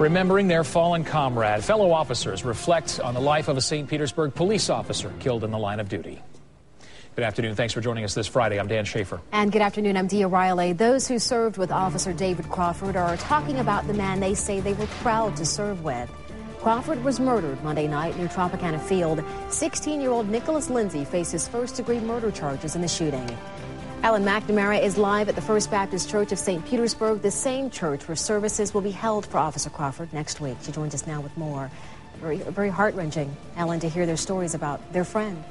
Remembering their fallen comrade, fellow officers reflect on the life of a St. Petersburg police officer killed in the line of duty. Good afternoon. Thanks for joining us this Friday. I'm Dan Schaefer. And good afternoon. I'm Dia Riley. Those who served with Officer David Crawford are talking about the man they say they were proud to serve with. Crawford was murdered Monday night near Tropicana Field. 16-year-old Nicholas Lindsey faces first-degree murder charges in the shooting. Ellen McNamara is live at the First Baptist Church of St. Petersburg, the same church where services will be held for Officer Crawford next week. She joins us now with more. Very heart-wrenching, Ellen, to hear their stories about their friend.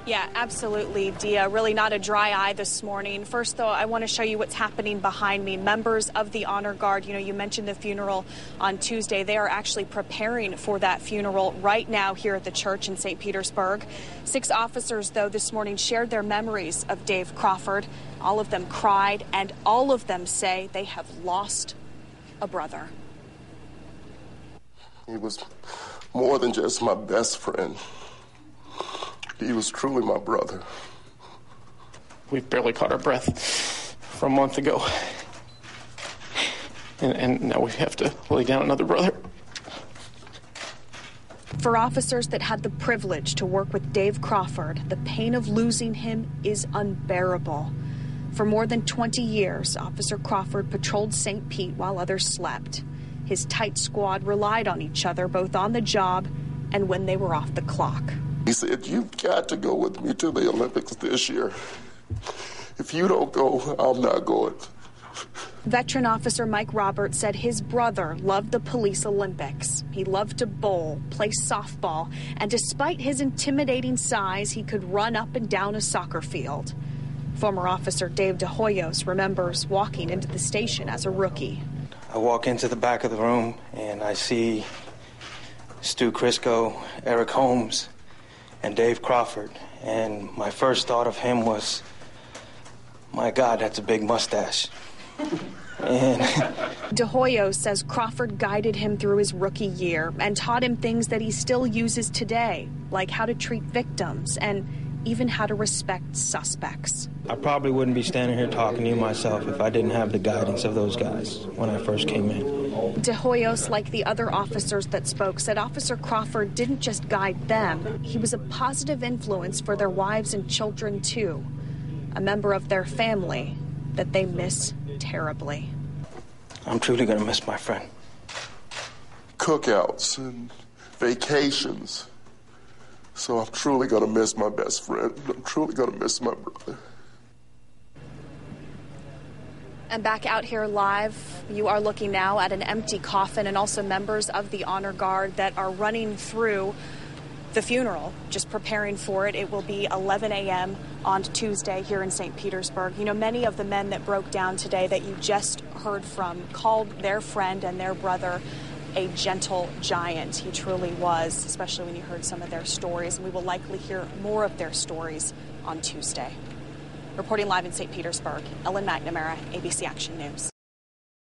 Yeah, absolutely, Dia. Really not a dry eye this morning. First, though, I want to show you what's happening behind me. Members of the Honor Guard, you mentioned the funeral on Tuesday. They are actually preparing for that funeral right now here at the church in St. Petersburg. 6 officers, though, this morning shared their memories of Dave Crawford. All of them cried, and all of them say they have lost a brother. He was more than just my best friend. He was truly my brother. We barely caught our breath from a month ago. And now we have to lay down another brother. For officers that had the privilege to work with Dave Crawford, the pain of losing him is unbearable. For more than 20 years, Officer Crawford patrolled St. Pete while others slept. His tight squad relied on each other, both on the job and when they were off the clock. He said, "You've got to go with me to the Olympics this year. If you don't go, I'm not going." Veteran Officer Mike Roberts said his brother loved the police Olympics. He loved to bowl, play softball, and despite his intimidating size, he could run up and down a soccer field. Former Officer Dave DeHoyos remembers walking into the station as a rookie. I walk into the back of the room and I see Stu Crisco, Eric Holmes, and Dave Crawford. And my first thought of him was, my God, that's a big mustache. And DeHoyos says Crawford guided him through his rookie year and taught him things that he still uses today, like how to treat victims and even how to respect suspects. I probably wouldn't be standing here talking to you myself if I didn't have the guidance of those guys when I first came in. DeHoyos, like the other officers that spoke, said Officer Crawford didn't just guide them. He was a positive influence for their wives and children, too. A member of their family that they miss terribly. I'm truly going to miss my friend. Cookouts and vacations. So I'm truly going to miss my best friend. I'm truly going to miss my brother. And back out here live, you are looking now at an empty coffin and also members of the Honor Guard that are running through the funeral, just preparing for it. It will be 11 a.m. on Tuesday here in St. Petersburg. Many of the men that broke down today that you just heard from called their friend and their brother a gentle giant. He truly was, especially when you heard some of their stories. And we will likely hear more of their stories on Tuesday. Reporting live in St. Petersburg, Ellen McNamara, ABC Action News.